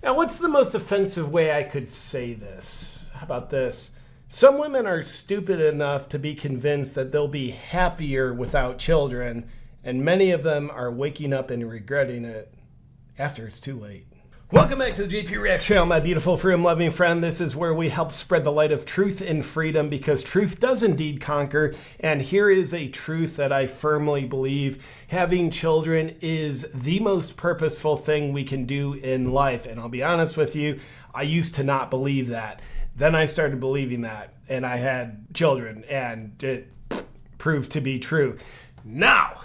Now, what's the most offensive way I could say this? How about this? Some women are stupid enough to be convinced that they'll be happier without children, and many of them are waking up and regretting it after it's too late. Welcome back to the JP Reacts channel, my beautiful freedom-loving friend. This is where we help spread the light of truth and freedom, because truth does indeed conquer. And here is a truth that I firmly believe. Having children is the most purposeful thing we can do in life. And I'll be honest with you, I used to not believe that. Then I started believing that, and I had children, and it proved to be true. Now,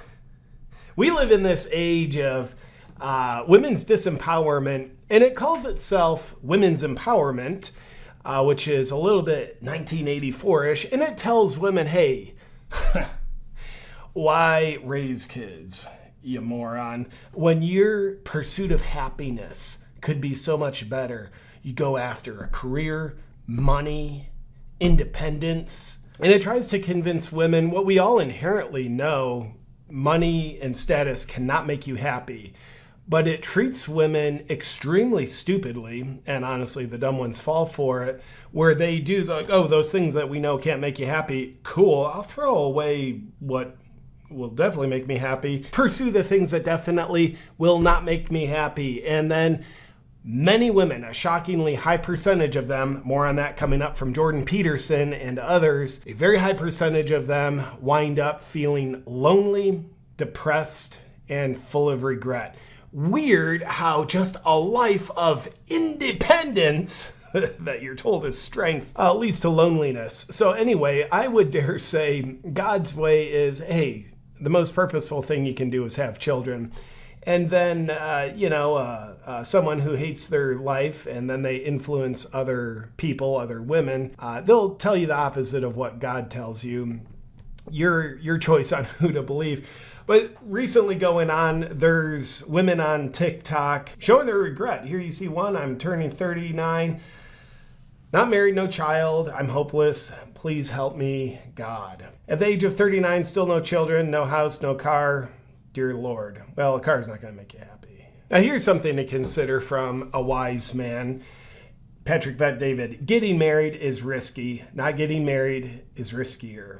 we live in this age of women's disempowerment, and it calls itself women's empowerment, which is a little bit 1984-ish, and it tells women, hey, why raise kids, you moron, when your pursuit of happiness could be so much better? You go after a career, money, independence, and it tries to convince women what we all inherently know: money and status cannot make you happy. But it treats women extremely stupidly, and honestly, the dumb ones fall for it, where they do like, oh, those things that we know can't make you happy, cool, I'll throw away what will definitely make me happy, pursue the things that definitely will not make me happy. And then many women, a shockingly high percentage of them, more on that coming up from Jordan Peterson and others, a very high percentage of them wind up feeling lonely, depressed, and full of regret. Weird how just a life of independence that you're told is strength leads to loneliness. So anyway, I would dare say God's way is, hey, the most purposeful thing you can do is have children. And then, someone who hates their life and then they influence other people, other women, they'll tell you the opposite of what God tells you. Your choice on who to believe. But recently going on, there's women on TikTok showing their regret. Here you see one: I'm turning 39, not married, no child, I'm hopeless, please help me, God. At the age of 39, still no children, no house, no car, dear Lord. Well, a car's not going to make you happy. Now here's something to consider from a wise man, Patrick Bet-David. Getting married is risky, not getting married is riskier.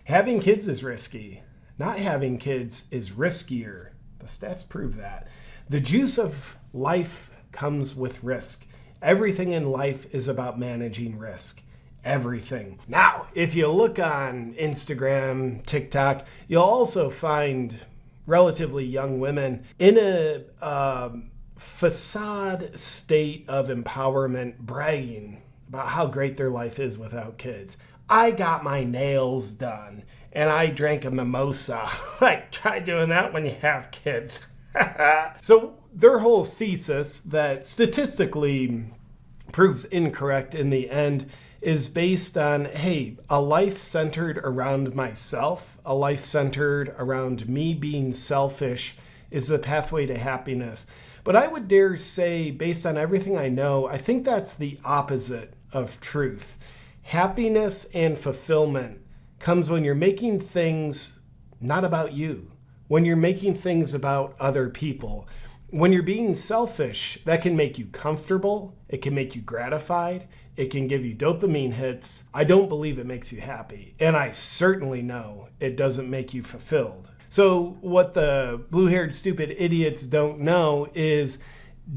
Having kids is risky. Not having kids is riskier. The stats prove that. The juice of life comes with risk. Everything in life is about managing risk. Everything. Now, if you look on Instagram, TikTok, you'll also find relatively young women in a facade state of empowerment, bragging about how great their life is without kids. I got my nails done and I drank a mimosa. Like, try doing that when you have kids. So their whole thesis that statistically proves incorrect in the end is based on, hey, a life centered around myself, a life centered around me being selfish is the pathway to happiness. But I would dare say, based on everything I know, I think that's the opposite of truth. Happiness and fulfillment comes when you're making things not about you, when you're making things about other people. When you're being selfish, that can make you comfortable, it can make you gratified, it can give you dopamine hits. I don't believe it makes you happy, and I certainly know it doesn't make you fulfilled. So what the blue-haired stupid idiots don't know is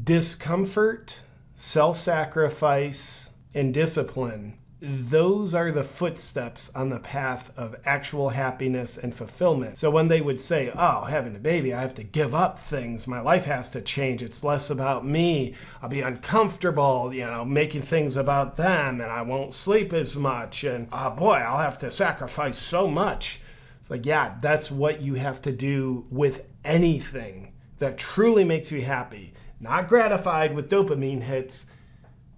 discomfort, self-sacrifice, and discipline. Those are the footsteps on the path of actual happiness and fulfillment. So when they would say, oh, having a baby, I have to give up things. My life has to change. It's less about me. I'll be uncomfortable, making things about them, and I won't sleep as much. And boy, I'll have to sacrifice so much. It's like, yeah, that's what you have to do with anything that truly makes you happy. Not gratified with dopamine hits,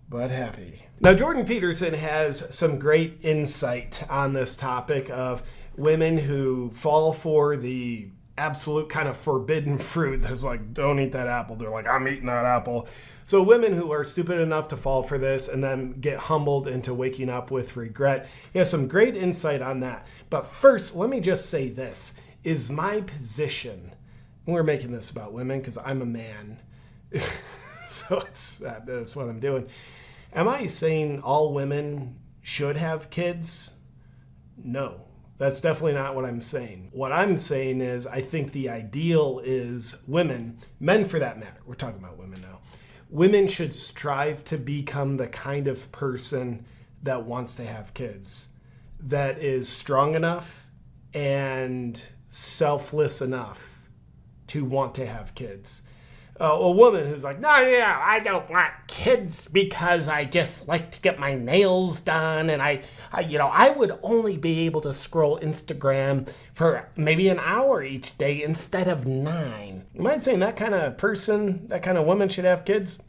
but happy. Now, Jordan Peterson has some great insight on this topic of women who fall for the absolute kind of forbidden fruit. There's like, don't eat that apple. They're like, I'm eating that apple. So women who are stupid enough to fall for this and then get humbled into waking up with regret. He has some great insight on that. But first, let me just say this is my position. We're making this about women because I'm a man. So that's what I'm doing. Am I saying all women should have kids? No, that's definitely not what I'm saying. What I'm saying is I think the ideal is women, men for that matter, we're talking about women now, women should strive to become the kind of person that wants to have kids, that is strong enough and selfless enough to want to have kids. A woman who's like, no, I don't want kids because I just like to get my nails done, and I would only be able to scroll Instagram for maybe an hour each day instead of 9. Am I saying that kind of person, that kind of woman should have kids?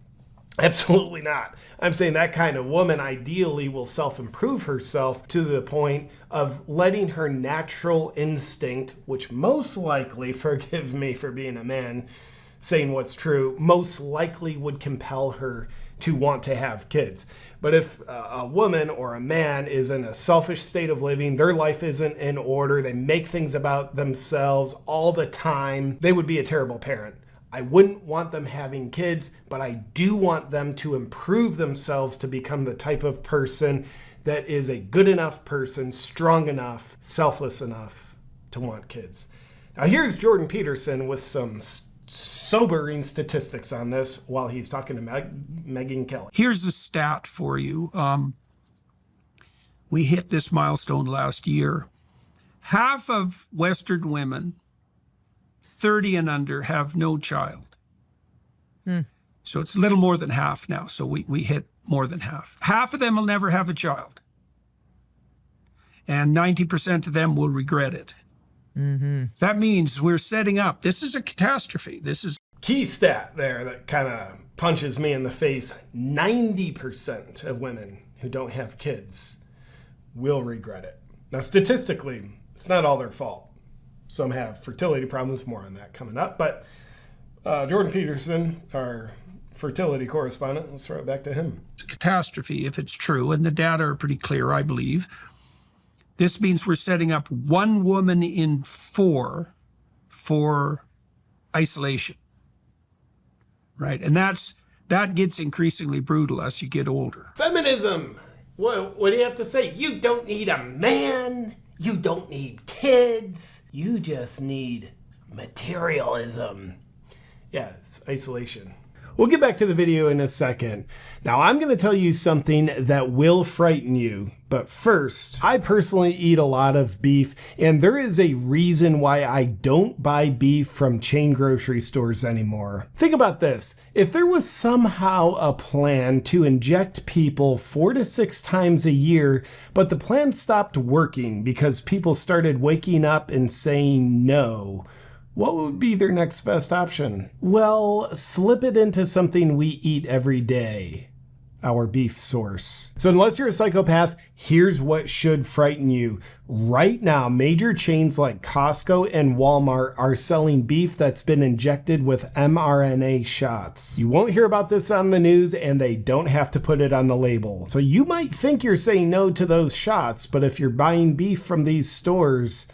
Absolutely not. I'm saying that kind of woman ideally will self-improve herself to the point of letting her natural instinct, which most likely, forgive me for being a man, saying what's true, most likely would compel her to want to have kids. But if a woman or a man is in a selfish state of living, their life isn't in order, they make things about themselves all the time, they would be a terrible parent. I wouldn't want them having kids, but I do want them to improve themselves to become the type of person that is a good enough person, strong enough, selfless enough to want kids. Now here's Jordan Peterson with some sobering statistics on this while he's talking to Megyn Kelly. Here's a stat for you. We hit this milestone last year. Half of Western women 30 and under have no child. So it's a little more than half now. So we hit more than half. Half of them will never have a child. And 90% of them will regret it. That means we're setting up. This is a catastrophe. This is key stat there that kind of punches me in the face. 90% of women who don't have kids will regret it. Now, statistically, it's not all their fault. Some have fertility problems, more on that coming up. But Jordan Peterson, our fertility correspondent, let's throw it back to him. It's a catastrophe if it's true, and the data are pretty clear, I believe. This means we're setting up 1 woman in 4 for isolation, right? And that gets increasingly brutal as you get older. Feminism. What do you have to say? You don't need a man. You don't need kids. You just need materialism. Yeah, it's isolation. We'll get back to the video in a second. Now, I'm going to tell you something that will frighten you. But first, I personally eat a lot of beef, and there is a reason why I don't buy beef from chain grocery stores anymore. Think about this. If there was somehow a plan to inject people 4 to 6 times a year, but the plan stopped working because people started waking up and saying no, what would be their next best option? Well, slip it into something we eat every day. Our beef source. So unless you're a psychopath, here's what should frighten you. Right now, major chains like Costco and Walmart are selling beef that's been injected with mRNA shots. You won't hear about this on the news, and they don't have to put it on the label. So you might think you're saying no to those shots, but if you're buying beef from these stores,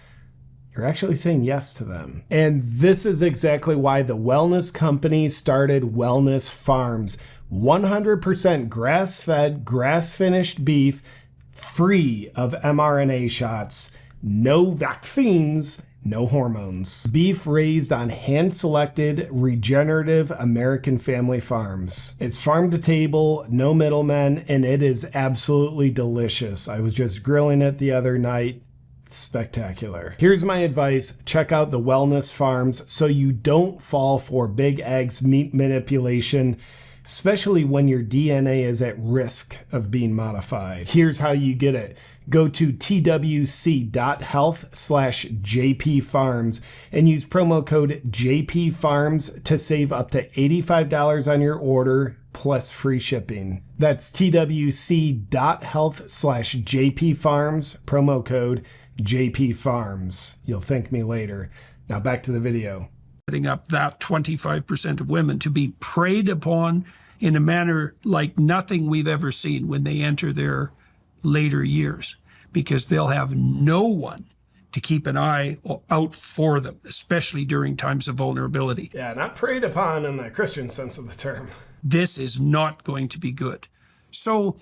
you're actually saying yes to them. And this is exactly why the wellness company started Wellness Farms. 100% grass-fed, grass-finished beef, free of mRNA shots, no vaccines, no hormones. Beef raised on hand-selected, regenerative American family farms. It's farm to table, no middlemen, and it is absolutely delicious. I was just grilling it the other night. Spectacular. Here's my advice. Check out the Wellness Farms so you don't fall for big eggs meat manipulation, especially when your DNA is at risk of being modified. Here's how you get it. Go to twc.health/JPFarms and use promo code JPFarms to save up to $85 on your order plus free shipping. That's twc.health/JPFarms, promo code JPFarms. You'll thank me later. Now back to the video. Setting up that 25% of women to be preyed upon in a manner like nothing we've ever seen when they enter their later years, because they'll have no one to keep an eye out for them, especially during times of vulnerability. Yeah, not preyed upon in the Christian sense of the term. this is not going to be good. So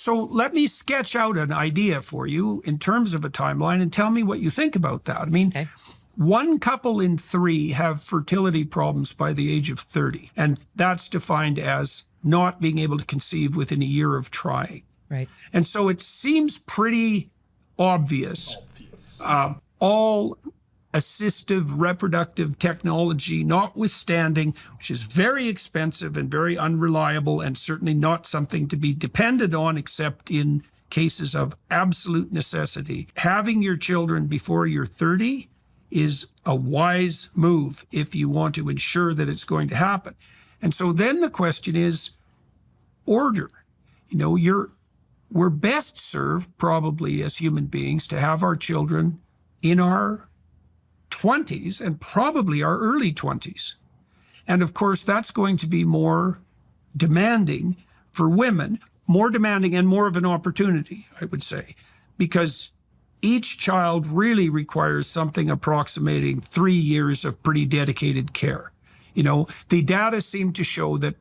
let me sketch out an idea for you in terms of a timeline and tell me what you think about that. I mean, Okay. one couple in three have fertility problems by the age of 30, and that's defined as not being able to conceive within a year of trying. Right. And so it seems pretty obvious. All assistive reproductive technology notwithstanding, which is very expensive and very unreliable and certainly not something to be depended on except in cases of absolute necessity. Having your children before you're 30 is a wise move if you want to ensure that it's going to happen. And so then the question is order. You know, we're best served probably as human beings to have our children in our 20s and probably our early 20s. And of course, that's going to be more demanding for women, more demanding and more of an opportunity, I would say, because each child really requires something approximating 3 years of pretty dedicated care. You know, the data seem to show that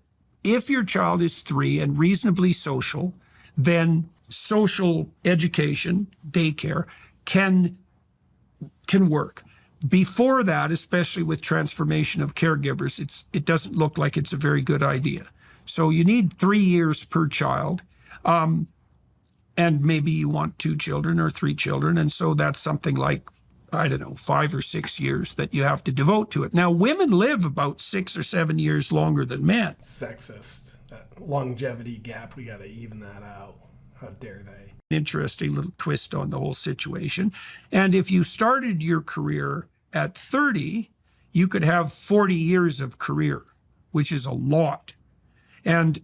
if your child is 3 and reasonably social, then social education, daycare, can work. Before that, especially with transformation of caregivers, it doesn't look like it's a very good idea. So you need 3 years per child. And maybe you want 2 children or 3 children. And so that's something like, I don't know, 5 or 6 years that you have to devote to it. Now, women live about 6 or 7 years longer than men. Sexist. That longevity gap, we got to even that out. How dare they? Interesting little twist on the whole situation. And if you started your career at 30, you could have 40 years of career, which is a lot. And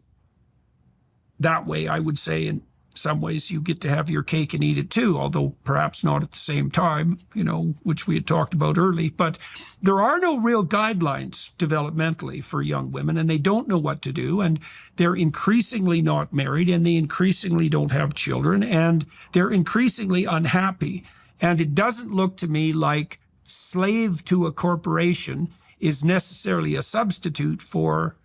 that way, I would say, in some ways, you get to have your cake and eat it too, although perhaps not at the same time, you know, which we had talked about early. But there are no real guidelines developmentally for young women, and they don't know what to do. And they're increasingly not married, and they increasingly don't have children, and they're increasingly unhappy. And it doesn't look to me like slave to a corporation is necessarily a substitute for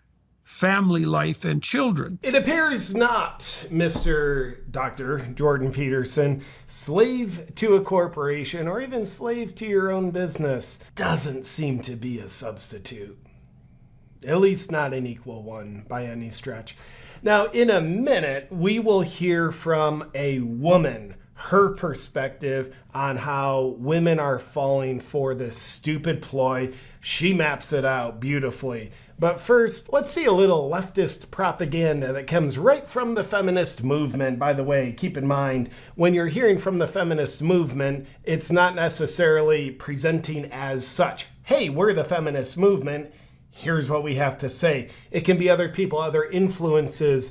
family life and children. It appears not, Mr. Dr. Jordan Peterson. Slave to a corporation or even slave to your own business doesn't seem to be a substitute. At least not an equal one by any stretch. Now, in a minute, we will hear from a woman, her perspective on how women are falling for this stupid ploy. She maps it out beautifully. But first, let's see a little leftist propaganda that comes right from the feminist movement. By the way, keep in mind, when you're hearing from the feminist movement, it's not necessarily presenting as such. Hey, we're the feminist movement. Here's what we have to say. It can be other people, other influences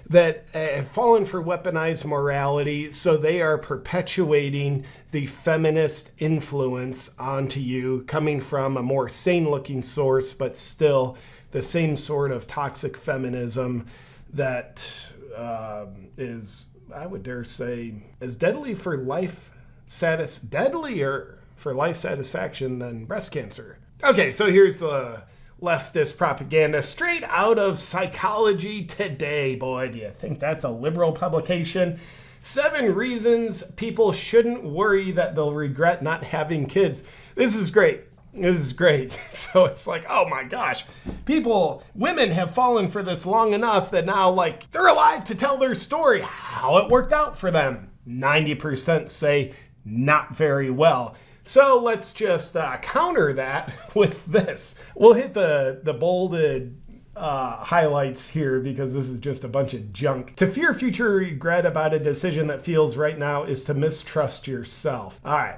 that have fallen for weaponized morality, so they are perpetuating the feminist influence onto you, coming from a more sane-looking source, but still the same sort of toxic feminism that is, I would dare say, as deadlier for life satisfaction than breast cancer. Okay, so here's the leftist propaganda straight out of Psychology Today. Boy, do you think that's a liberal publication? 7 reasons people shouldn't worry that they'll regret not having kids. This is great. This is great. So it's like, oh my gosh, women have fallen for this long enough that now, like, they're alive to tell their story, how it worked out for them. 90% say not very well. So let's just counter that with this. We'll hit the bolded highlights here because this is just a bunch of junk. To fear future regret about a decision that feels right now is to mistrust yourself. All right.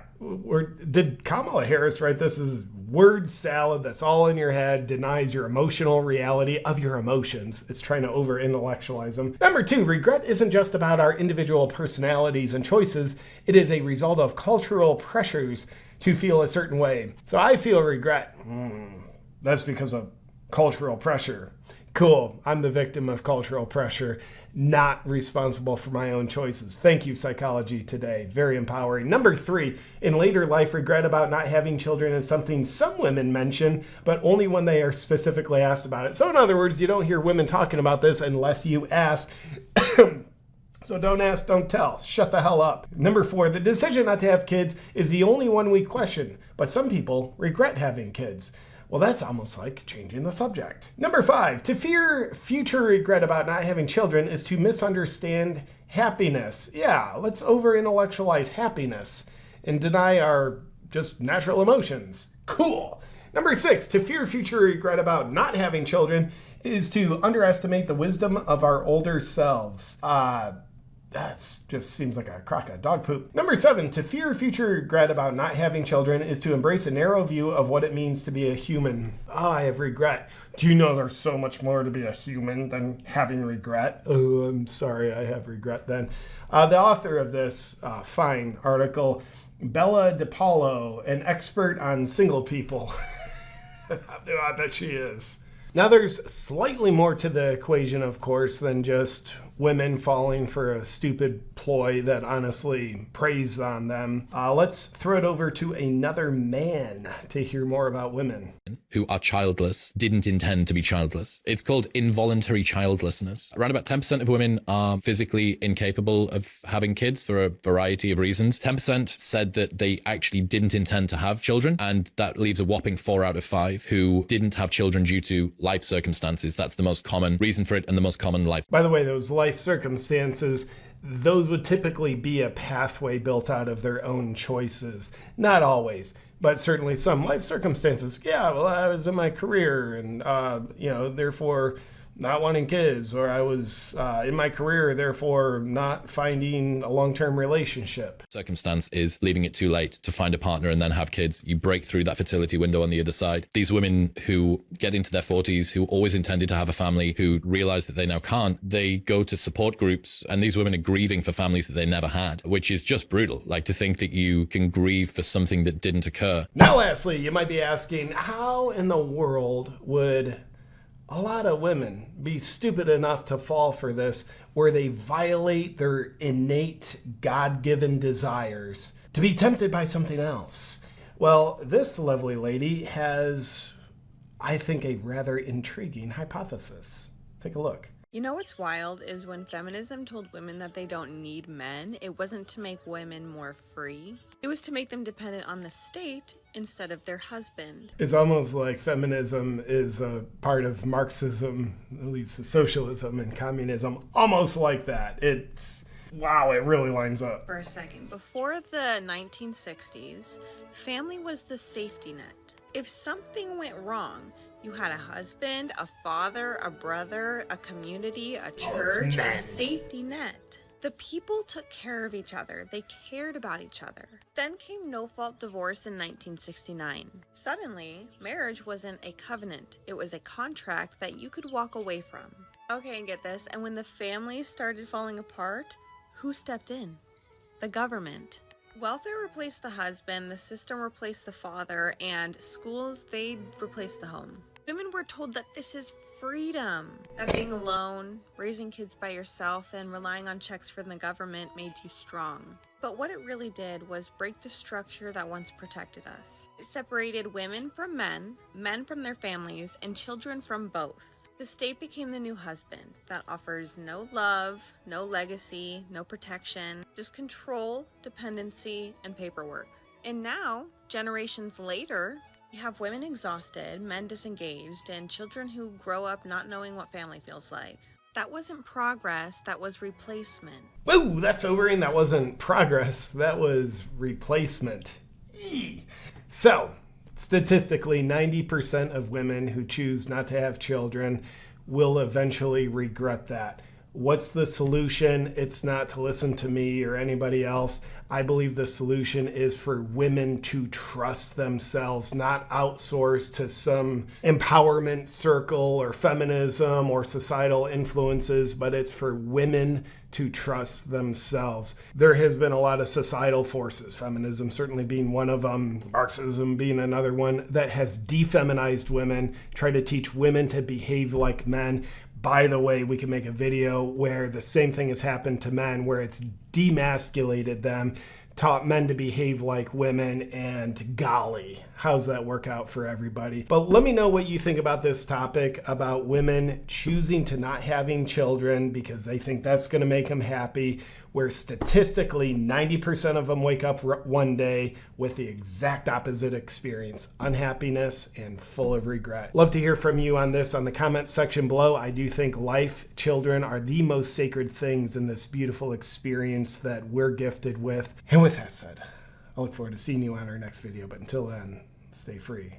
Did Kamala Harris write this? Is word salad that's all in your head, denies your emotional reality of your emotions. It's trying to over-intellectualize them. Number 2, regret isn't just about our individual personalities and choices. It is a result of cultural pressures to feel a certain way. So I feel regret. That's because of cultural pressure. Cool. I'm the victim of cultural pressure, not responsible for my own choices. Thank you, Psychology Today. Very empowering. Number 3, in later life, regret about not having children is something some women mention, but only when they are specifically asked about it. So in other words, you don't hear women talking about this unless you ask. So don't ask, don't tell. Shut the hell up. Number 4, the decision not to have kids is the only one we question, but some people regret having kids. Well, that's almost like changing the subject. Number 5, to fear future regret about not having children is to misunderstand happiness. Yeah, let's over-intellectualize happiness and deny our just natural emotions. Cool. Number 6, to fear future regret about not having children is to underestimate the wisdom of our older selves. That just seems like a crock of dog poop. Number 7, to fear future regret about not having children is to embrace a narrow view of what it means to be a human. I have regret. Do you know there's so much more to be a human than having regret? Oh, I'm sorry, I have regret then. The author of this fine article, Bella DiPaolo, an expert on single people. I bet she is. Now, there's slightly more to the equation, of course, than just women falling for a stupid ploy that honestly preys on them. Let's throw it over to another man to hear more about women. Who are childless didn't intend to be childless. It's called involuntary childlessness. Around about 10% of women are physically incapable of having kids for a variety of reasons. 10% said that they actually didn't intend to have children, and that leaves a whopping 4 out of 5 who didn't have children due to life circumstances. That's the most common reason for it and the most common life. By the way, those life circumstances, those would typically be a pathway built out of their own choices. Not always, but certainly some life circumstances. Yeah, well, I was in my career and, therefore not wanting kids, or I was in my career, therefore not finding a long-term relationship. Circumstance is leaving it too late to find a partner and then have kids. You break through that fertility window on the other side. These women who get into their 40s, who always intended to have a family, who realize that they now can't, they go to support groups, and these women are grieving for families that they never had, which is just brutal. Like, to think that you can grieve for something that didn't occur. Now, lastly, you might be asking, how in the world would a lot of women be stupid enough to fall for this, where they violate their innate God-given desires to be tempted by something else? Well, this lovely lady has, I think, a rather intriguing hypothesis. Take a look. You know what's wild is when feminism told women that they don't need men, it wasn't to make women more free. It was to make them dependent on the state instead of their husband. It's almost like feminism is a part of Marxism, at least socialism and communism. Almost like that. It's, wow, it really lines up. For a second, before the 1960s, family was the safety net. If something went wrong, you had a husband, a father, a brother, a community, a church, a safety net. The people took care of each other. They cared about each other. Then came no-fault divorce in 1969. Suddenly, marriage wasn't a covenant. It was a contract that you could walk away from. Okay, and get this, and when the family started falling apart, who stepped in? The government. Welfare replaced the husband, the system replaced the father, and schools, they replaced the home. Women were told that this is freedom, that being alone, raising kids by yourself, and relying on checks from the government made you strong. But what it really did was break the structure that once protected us. It separated women from men from their families, and children from both. The state became the new husband that offers no love, no legacy, no protection, just control, dependency, and paperwork. And now, generations later, you have women exhausted, men disengaged, and children who grow up not knowing what family feels like. That wasn't progress, that was replacement. Whoa, that's sobering. That wasn't progress, that was replacement. Yee. So, statistically, 90% of women who choose not to have children will eventually regret that. What's the solution? It's not to listen to me or anybody else. I believe the solution is for women to trust themselves, not outsource to some empowerment circle or feminism or societal influences, but it's for women to trust themselves. There has been a lot of societal forces, feminism certainly being one of them, Marxism being another one, that has defeminized women, tried to teach women to behave like men. By the way, we can make a video where the same thing has happened to men, where it's demasculated them, taught men to behave like women, and golly, how's that work out for everybody? But let me know what you think about this topic, about women choosing to not having children because they think that's going to make them happy, where statistically 90% of them wake up one day with the exact opposite experience, unhappiness and full of regret. Love to hear from you on this on the comment section below. I do think life, children are the most sacred things in this beautiful experience that we're gifted with. And with that said, I look forward to seeing you on our next video. But until then, stay free.